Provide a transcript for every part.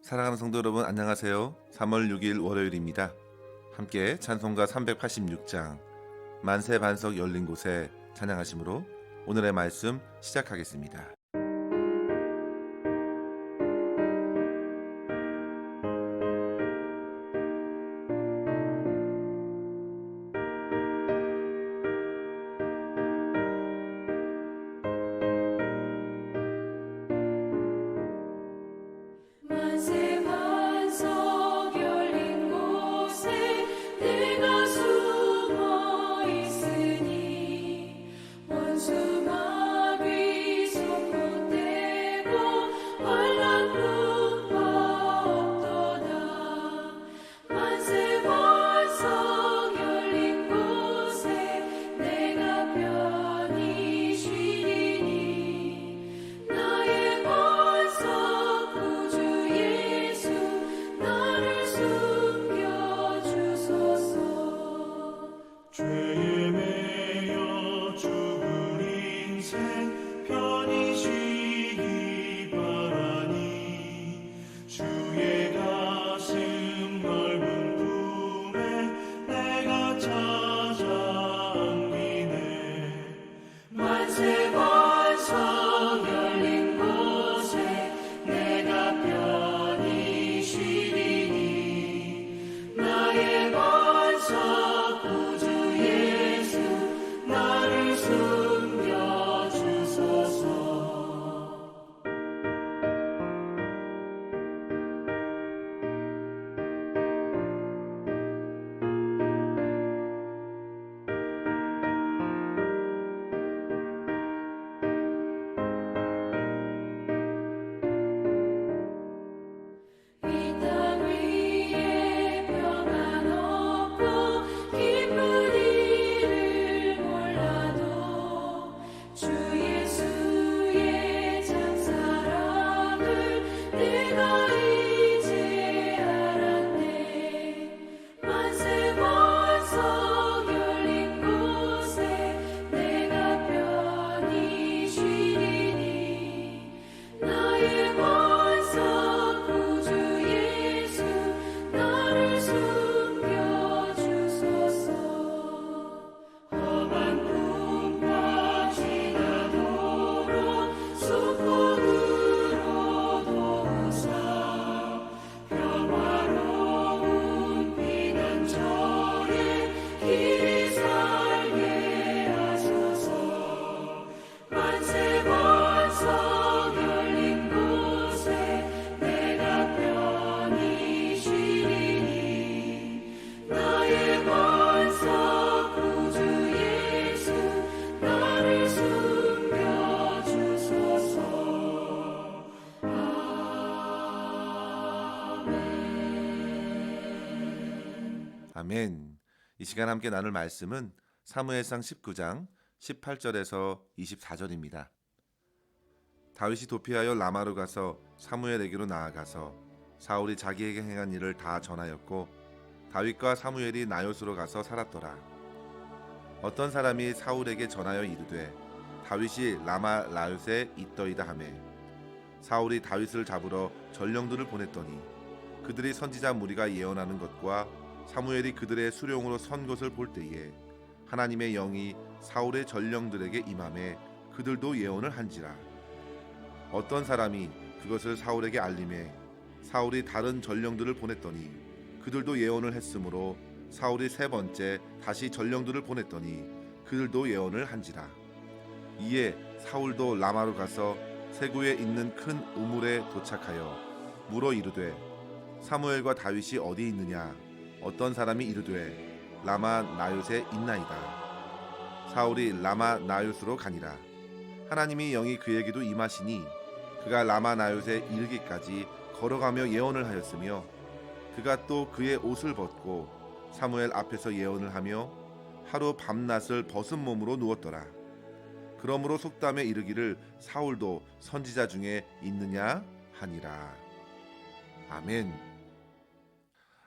사랑하는 성도 여러분, 안녕하세요. 3월 6일 월요일입니다. 함께 찬송가 386장 만세 반석 열린 곳에 찬양하심으로 오늘의 말씀 시작하겠습니다. 만세 반석 열린 곳에 내가 숨어 있으니 원수 마귀 손 못 대고 환난 풍파 없도다. 만세 반석 열린 곳에 내가 편히 쉬리니 나의 반석 구주 예수 나를 숨겨주소서. 죄에 매여 죽은 인생 편히 쉬기 바라니 주의 가슴 넓은 품에 내가 찾아 안기네. 만세 반석 열린 곳에 내가 편히 쉬리니 나의 반석 구주 예수 나를 숨겨주소서. 이 땅 위에 평안 없고 기쁜 일을 몰라도 주 예수의 참사랑을 내가 이제 알았네. 만세 반석 열린 곳에 내가 편히 쉬리니 나의 반석 구주 예수 나를 숨겨주소서. 험한 풍파 지나도록 수풍으로 도우사 평화로운 피난처에 길이 살게 하소서. 만세 반석 열린 곳에 내가 편히 쉬리니 나의 반석 구주 예수 나를 숨겨주소서. 아멘. 이 시간 함께 나눌 말씀은 사무엘상 19장 18절에서 24절입니다. 다윗이 도피하여 라마로 가서 사무엘에게로 나아가서 사울이 자기에게 행한 일을 다 전하였고 다윗과 사무엘이 나요스로 가서 살았더라. 어떤 사람이 사울에게 전하여 이르되 다윗이 라마 나요스에 있더이다 하매 사울이 다윗을 잡으러 전령들을 보냈더니 그들이 선지자 무리가 예언하는 것과 사무엘이 그들의 수령으로 선 것을 볼 때에 하나님의 영이 사울의 전령들에게 임하매 그들도 예언을 한지라. 어떤 사람이 그것을 사울에게 알림해 사울이 다른 전령들을 보냈더니 그들도 예언을 했으므로 사울이 세 번째 다시 전령들을 보냈더니 그들도 예언을 한지라. 이에 사울도 라마로 가서 세구에 있는 큰 우물에 도착하여 물어 이르되 사무엘과 다윗이 어디 있느냐. 어떤 사람이 이르되 라마 나요스에 있나이다. 사울이 라마 나요스로 가니라. 하나님이 영이 그에게도 임하시니 그가 라마 나요스에 이르기까지 걸어가며 예언을 하였으며 그가 또 그의 옷을 벗고 사무엘 앞에서 예언을 하며 하루 밤낮을 벗은 몸으로 누웠더라. 그러므로 속담에 이르기를 사울도 선지자 중에 있느냐 하니라. 아멘.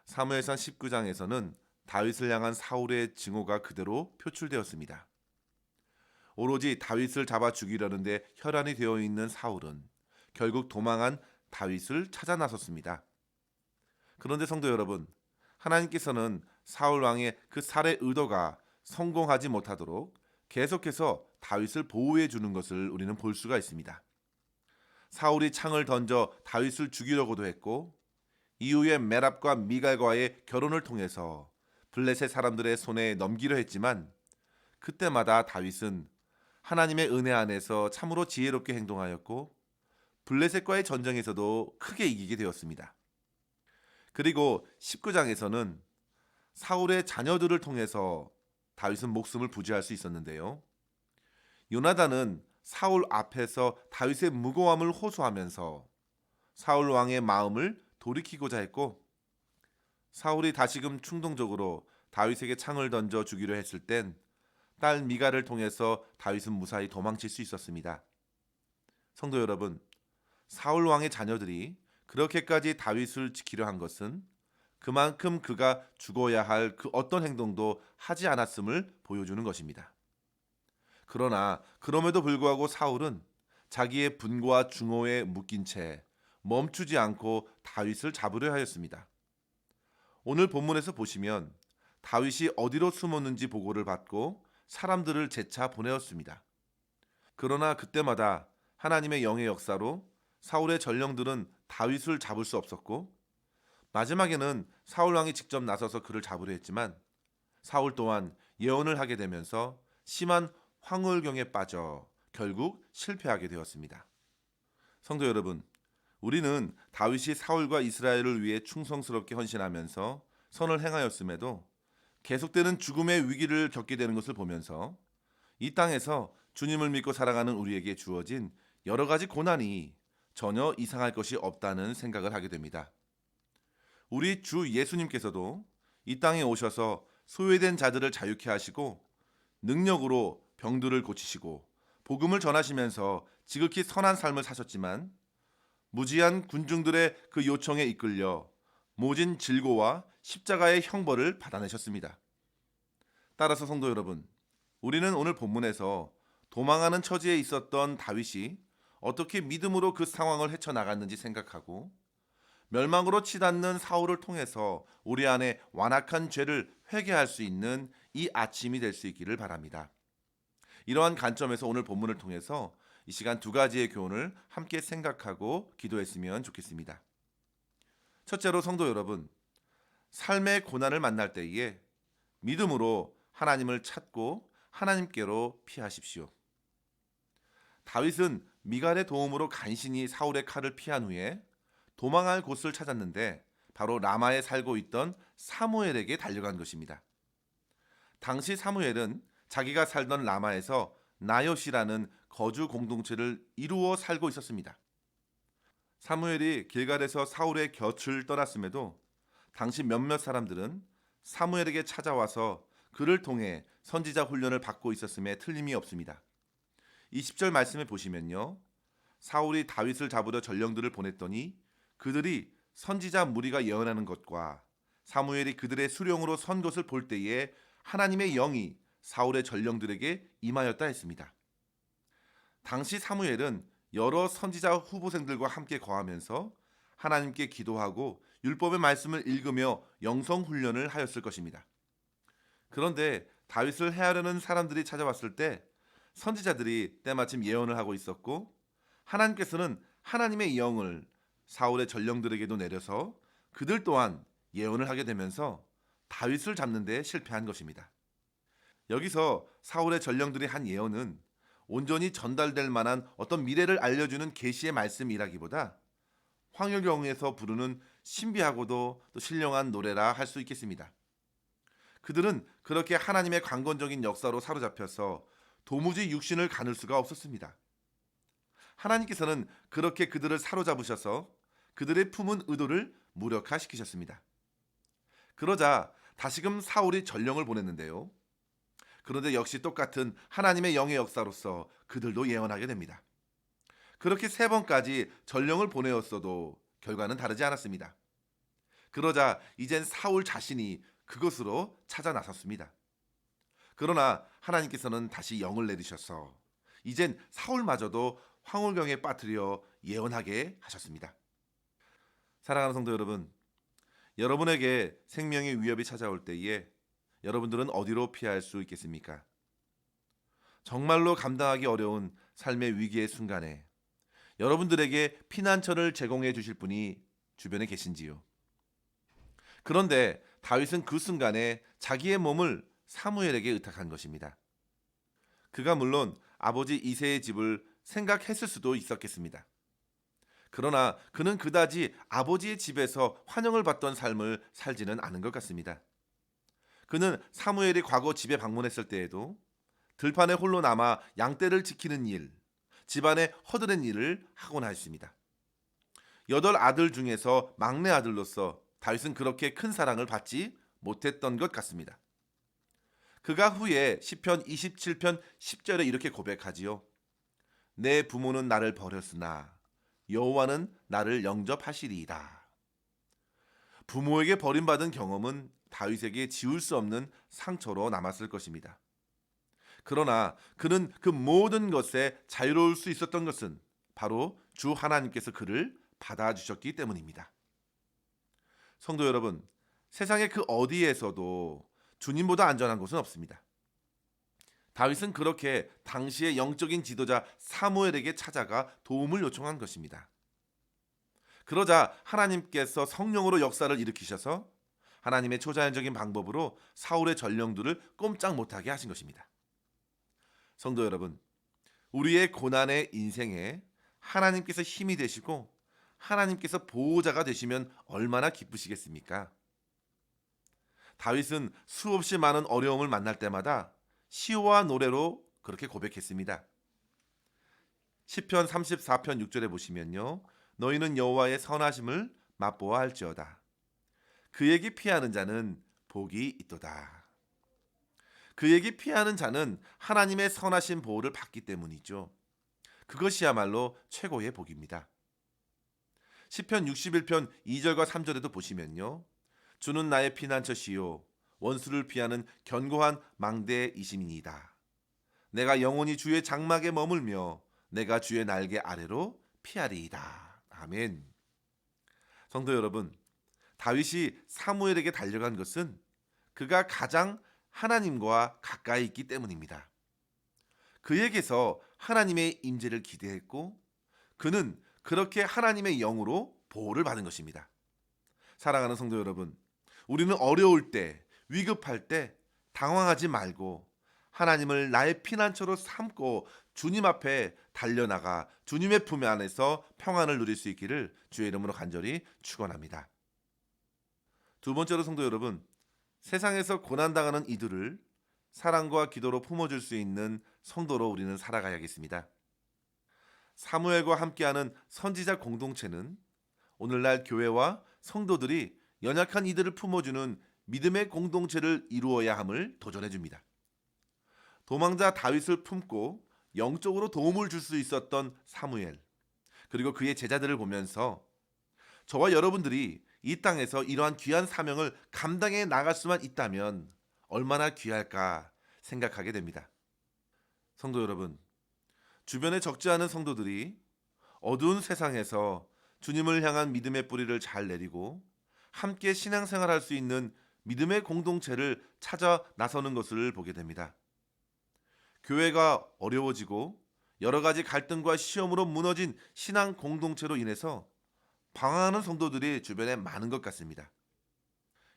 사무엘상 19장에서는 다윗을 향한 사울의 증오가 그대로 표출되었습니다. 오로지 다윗을 잡아 죽이려는데 혈안이 되어 있는 사울은 결국 도망한 다윗을 찾아 나섰습니다. 그런데 성도 여러분, 하나님께서는 사울 왕의 그 살해 의도가 성공하지 못하도록 계속해서 다윗을 보호해 주는 것을 우리는 볼 수가 있습니다. 사울이 창을 던져 다윗을 죽이려고도 했고, 이후에 메랍과 미갈과의 결혼을 통해서 블레셋 사람들의 손에 넘기려 했지만, 그때마다 다윗은 하나님의 은혜 안에서 참으로 지혜롭게 행동하였고, 블레셋과의 전쟁에서도 크게 이기게 되었습니다. 그리고 19장에서는 사울의 자녀들을 통해서 다윗은 목숨을 부지할 수 있었는데요. 요나단은 사울 앞에서 다윗의 무고함을 호소하면서 사울 왕의 마음을 돌이키고자 했고, 사울이 다시금 충동적으로 다윗에게 창을 던져 죽이려 했을 땐 딸 미갈을 통해서 다윗은 무사히 도망칠 수 있었습니다. 성도 여러분, 사울 왕의 자녀들이 그렇게까지 다윗을 지키려 한 것은 그만큼 그가 죽어야 할 그 어떤 행동도 하지 않았음을 보여주는 것입니다. 그러나 그럼에도 불구하고 사울은 자기의 분과 중호에 묶인 채 멈추지 않고 다윗을 잡으려 하였습니다. 오늘 본문에서 보시면 다윗이 어디로 숨었는지 보고를 받고 사람들을 재차 보내었습니다. 그러나 그때마다 하나님의 영의 역사로 사울의 전령들은 다윗을 잡을 수 없었고, 마지막에는 사울 왕이 직접 나서서 그를 잡으려 했지만 사울 또한 예언을 하게 되면서 심한 황홀경에 빠져 결국 실패하게 되었습니다. 성도 여러분, 우리는 다윗이 사울과 이스라엘을 위해 충성스럽게 헌신하면서 선을 행하였음에도 계속되는 죽음의 위기를 겪게 되는 것을 보면서 이 땅에서 주님을 믿고 살아가는 우리에게 주어진 여러 가지 고난이 전혀 이상할 것이 없다는 생각을 하게 됩니다. 우리 주 예수님께서도 이 땅에 오셔서 소외된 자들을 자유케 하시고 능력으로 병들을 고치시고 복음을 전하시면서 지극히 선한 삶을 사셨지만, 무지한 군중들의 그 요청에 이끌려 모진 질고와 십자가의 형벌을 받아내셨습니다. 따라서 성도 여러분, 우리는 오늘 본문에서 도망하는 처지에 있었던 다윗이 어떻게 믿음으로 그 상황을 헤쳐나갔는지 생각하고, 멸망으로 치닫는 사울을 통해서 우리 안에 완악한 죄를 회개할 수 있는 이 아침이 될 수 있기를 바랍니다. 이러한 관점에서 오늘 본문을 통해서 이 시간 두 가지의 교훈을 함께 생각하고 기도했으면 좋겠습니다. 첫째로 성도 여러분, 삶의 고난을 만날 때에 믿음으로 하나님을 찾고 하나님께로 피하십시오. 다윗은 미갈의 도움으로 간신히 사울의 칼을 피한 후에 도망할 곳을 찾았는데 바로 라마에 살고 있던 사무엘에게 달려간 것입니다. 당시 사무엘은 자기가 살던 라마에서 나요시라는 거주 공동체를 이루어 살고 있었습니다. 사무엘이 길갈에서 사울의 곁을 떠났음에도 당시 몇몇 사람들은 사무엘에게 찾아와서 그를 통해 선지자 훈련을 받고 있었음에 틀림이 없습니다. 20절 말씀에 보시면요, 사울이 다윗을 잡으려 전령들을 보냈더니 그들이 선지자 무리가 예언하는 것과 사무엘이 그들의 수령으로 선 것을 볼 때에 하나님의 영이 사울의 전령들에게 임하였다 했습니다. 당시 사무엘은 여러 선지자 후보생들과 함께 거하면서 하나님께 기도하고 율법의 말씀을 읽으며 영성 훈련을 하였을 것입니다. 그런데 다윗을 해하려는 사람들이 찾아왔을 때 선지자들이 때마침 예언을 하고 있었고, 하나님께서는 하나님의 영을 사울의 전령들에게도 내려서 그들 또한 예언을 하게 되면서 다윗을 잡는 데 실패한 것입니다. 여기서 사울의 전령들이 한 예언은 온전히 전달될 만한 어떤 미래를 알려주는 계시의 말씀이라기보다 황홀경에서 부르는 신비하고도 또 신령한 노래라 할 수 있겠습니다. 그들은 그렇게 하나님의 강권적인 역사로 사로잡혀서 도무지 육신을 가눌 수가 없었습니다. 하나님께서는 그렇게 그들을 사로잡으셔서 그들의 품은 의도를 무력화시키셨습니다. 그러자 다시금 사울이 전령을 보냈는데요. 그런데 역시 똑같은 하나님의 영의 역사로서 그들도 예언하게 됩니다. 그렇게 3번까지 전령을 보내었어도 결과는 다르지 않았습니다. 그러자 이젠 사울 자신이 그것으로 찾아 나섰습니다. 그러나 하나님께서는 다시 영을 내리셔서 이젠 사울마저도 황홀경에 빠뜨려 예언하게 하셨습니다. 사랑하는 성도 여러분, 여러분에게 생명의 위협이 찾아올 때에 여러분들은 어디로 피할 수 있겠습니까? 정말로 감당하기 어려운 삶의 위기의 순간에 여러분들에게 피난처를 제공해 주실 분이 주변에 계신지요? 그런데 다윗은 그 순간에 자기의 몸을 사무엘에게 의탁한 것입니다. 그가 물론 아버지 이새의 집을 생각했을 수도 있었겠습니다. 그러나 그는 그다지 아버지의 집에서 환영을 받던 삶을 살지는 않은 것 같습니다. 그는 사무엘이 과거 집에 방문했을 때에도 들판에 홀로 남아 양떼를 지키는 일, 집안의 허드렛 일을 하곤 하였습니다. 8아들 중에서 막내 아들로서 다윗은 그렇게 큰 사랑을 받지 못했던 것 같습니다. 그가 후에 시편 27편 10절에 이렇게 고백하지요. 내 부모는 나를 버렸으나 여호와는 나를 영접하시리이다. 부모에게 버림받은 경험은 다윗에게 지울 수 없는 상처로 남았을 것입니다. 그러나 그는 그 모든 것에 자유로울 수 있었던 것은 바로 주 하나님께서 그를 받아주셨기 때문입니다. 성도 여러분, 세상의 그 어디에서도 주님보다 안전한 곳은 없습니다. 다윗은 그렇게 당시의 영적인 지도자 사무엘에게 찾아가 도움을 요청한 것입니다. 그러자 하나님께서 성령으로 역사를 일으키셔서 하나님의 초자연적인 방법으로 사울의 전령들을 꼼짝 못하게 하신 것입니다. 성도 여러분, 우리의 고난의 인생에 하나님께서 힘이 되시고 하나님께서 보호자가 되시면 얼마나 기쁘시겠습니까? 다윗은 수없이 많은 어려움을 만날 때마다 시와 노래로 그렇게 고백했습니다. 시편 34편 6절에 보시면요. 너희는 여호와의 선하심을 맛보아 할지어다. 그에게 피하는 자는 복이 있도다. 그에게 피하는 자는 하나님의 선하신 보호를 받기 때문이죠. 그것이야말로 최고의 복입니다. 시편 61편 2절과 3절에도 보시면요. 주는 나의 피난처시요 원수를 피하는 견고한 망대이심이니이다. 내가 영원히 주의 장막에 머물며 내가 주의 날개 아래로 피하리이다. 아멘. 성도 여러분, 다윗이 사무엘에게 달려간 것은 그가 가장 하나님과 가까이 있기 때문입니다. 그에게서 하나님의 임재를 기대했고 그는 그렇게 하나님의 영으로 보호를 받은 것입니다. 사랑하는 성도 여러분, 우리는 어려울 때, 위급할 때 당황하지 말고 하나님을 나의 피난처로 삼고 주님 앞에 달려나가 주님의 품 안에서 평안을 누릴 수 있기를 주의 이름으로 간절히 축원합니다. 두 번째로 성도 여러분, 세상에서 고난당하는 이들을 사랑과 기도로 품어줄 수 있는 성도로 우리는 살아가야겠습니다. 사무엘과 함께하는 선지자 공동체는 오늘날 교회와 성도들이 연약한 이들을 품어주는 믿음의 공동체를 이루어야 함을 도전해 줍니다. 도망자 다윗을 품고 영적으로 도움을 줄 수 있었던 사무엘, 그리고 그의 제자들을 보면서 저와 여러분들이 이 땅에서 이러한 귀한 사명을 감당해 나갈 수만 있다면 얼마나 귀할까 생각하게 됩니다. 성도 여러분, 주변에 적지 않은 성도들이 어두운 세상에서 주님을 향한 믿음의 뿌리를 잘 내리고 함께 신앙생활할 수 있는 믿음의 공동체를 찾아 나서는 것을 보게 됩니다. 교회가 어려워지고 여러 가지 갈등과 시험으로 무너진 신앙 공동체로 인해서 방황하는 성도들이 주변에 많은 것 같습니다.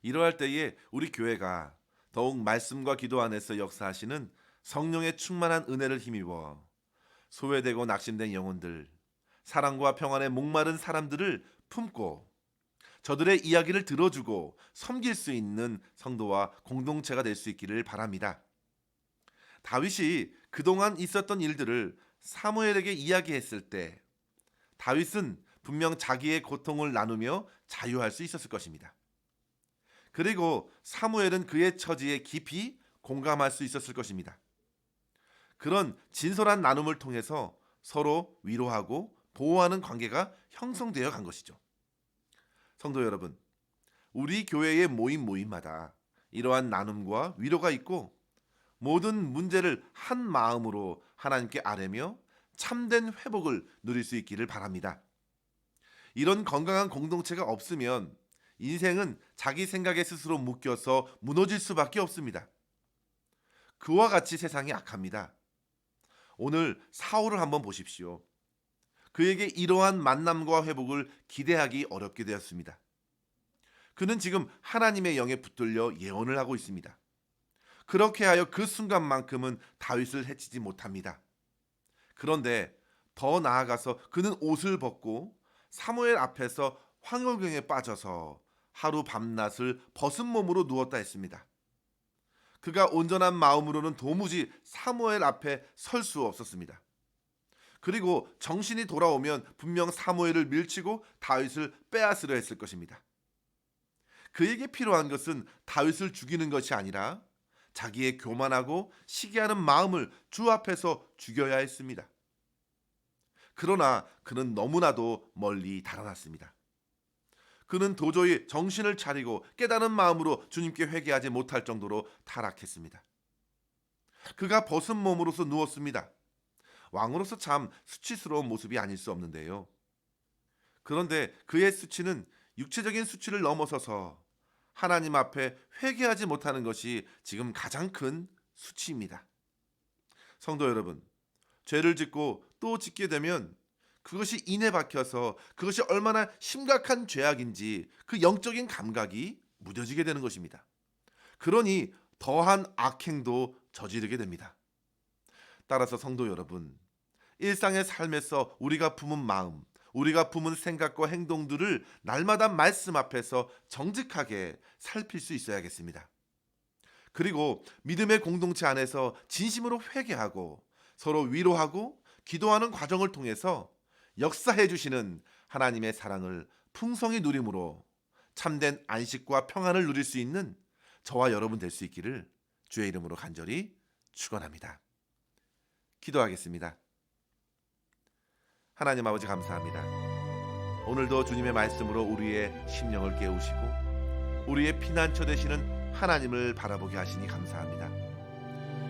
이러할 때에 우리 교회가 더욱 말씀과 기도 안에서 역사하시는 성령의 충만한 은혜를 힘입어 소외되고 낙심된 영혼들, 사랑과 평안에 목마른 사람들을 품고 저들의 이야기를 들어주고 섬길 수 있는 성도와 공동체가 될 수 있기를 바랍니다. 다윗이 그동안 있었던 일들을 사무엘에게 이야기했을 때 다윗은 분명 자기의 고통을 나누며 자유할 수 있었을 것입니다. 그리고 사무엘은 그의 처지에 깊이 공감할 수 있었을 것입니다. 그런 진솔한 나눔을 통해서 서로 위로하고 보호하는 관계가 형성되어 간 것이죠. 성도 여러분, 우리 교회의 모임마다 이러한 나눔과 위로가 있고 모든 문제를 한 마음으로 하나님께 아뢰며 참된 회복을 누릴 수 있기를 바랍니다. 이런 건강한 공동체가 없으면 인생은 자기 생각에 스스로 묶여서 무너질 수밖에 없습니다. 그와 같이 세상이 악합니다. 오늘 사울을 한번 보십시오. 그에게 이러한 만남과 회복을 기대하기 어렵게 되었습니다. 그는 지금 하나님의 영에 붙들려 예언을 하고 있습니다. 그렇게 하여 그 순간만큼은 다윗을 해치지 못합니다. 그런데 더 나아가서 그는 옷을 벗고 사무엘 앞에서 황홀경에 빠져서 하루 밤낮을 벗은 몸으로 누웠다 했습니다. 그가 온전한 마음으로는 도무지 사무엘 앞에 설 수 없었습니다. 그리고 정신이 돌아오면 분명 사무엘을 밀치고 다윗을 빼앗으려 했을 것입니다. 그에게 필요한 것은 다윗을 죽이는 것이 아니라 자기의 교만하고 시기하는 마음을 주 앞에서 죽여야 했습니다. 그러나 그는 너무나도 멀리 달아났습니다. 그는 도저히 정신을 차리고 깨달은 마음으로 주님께 회개하지 못할 정도로 타락했습니다. 그가 벗은 몸으로서 누웠습니다. 왕으로서 참 수치스러운 모습이 아닐 수 없는데요. 그런데 그의 수치는 육체적인 수치를 넘어서서 하나님 앞에 회개하지 못하는 것이 지금 가장 큰 수치입니다. 성도 여러분, 죄를 짓고 또 짓게 되면 그것이 인에 박혀서 그것이 얼마나 심각한 죄악인지 그 영적인 감각이 무뎌지게 되는 것입니다. 그러니 더한 악행도 저지르게 됩니다. 따라서 성도 여러분, 일상의 삶에서 우리가 품은 마음, 우리가 품은 생각과 행동들을 날마다 말씀 앞에서 정직하게 살필 수 있어야겠습니다. 그리고 믿음의 공동체 안에서 진심으로 회개하고 서로 위로하고 기도하는 과정을 통해서 역사해 주시는 하나님의 사랑을 풍성히 누림으로 참된 안식과 평안을 누릴 수 있는 저와 여러분 될 수 있기를 주의 이름으로 간절히 축원합니다. 기도하겠습니다. 하나님 아버지 감사합니다. 오늘도 주님의 말씀으로 우리의 심령을 깨우시고 우리의 피난처 되시는 하나님을 바라보게 하시니 감사합니다.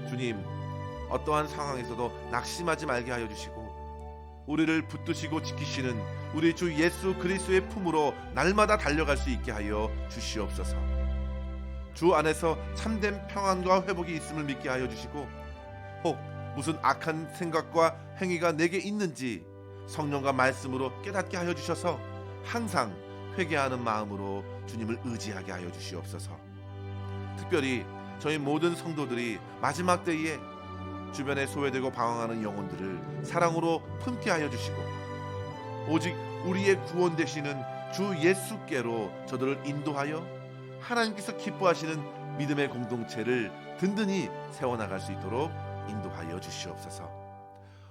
주님, 어떠한 상황에서도 낙심하지 말게 하여 주시고 우리를 붙드시고 지키시는 우리 주 예수 그리스도의 품으로 날마다 달려갈 수 있게 하여 주시옵소서. 주 안에서 참된 평안과 회복이 있음을 믿게 하여 주시고 혹 무슨 악한 생각과 행위가 내게 있는지 성령과 말씀으로 깨닫게 하여 주셔서 항상 회개하는 마음으로 주님을 의지하게 하여 주시옵소서. 특별히 저희 모든 성도들이 마지막 때에 주변에 소외되고 방황하는 영혼들을 사랑으로 품게 하여 주시고 오직 우리의 구원 되시는 주 예수께로 저들을 인도하여 하나님께서 기뻐하시는 믿음의 공동체를 든든히 세워나갈 수 있도록 인도하여 주시옵소서.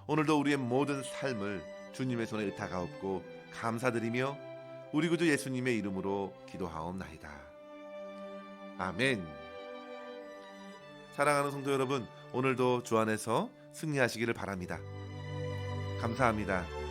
오늘도 우리의 모든 삶을 주님의 손에 의탁하옵고 감사드리며 우리 구주 예수님의 이름으로 기도하옵나이다. 아멘. 사랑하는 성도 여러분, 오늘도 주 안에서 승리하시기를 바랍니다. 감사합니다.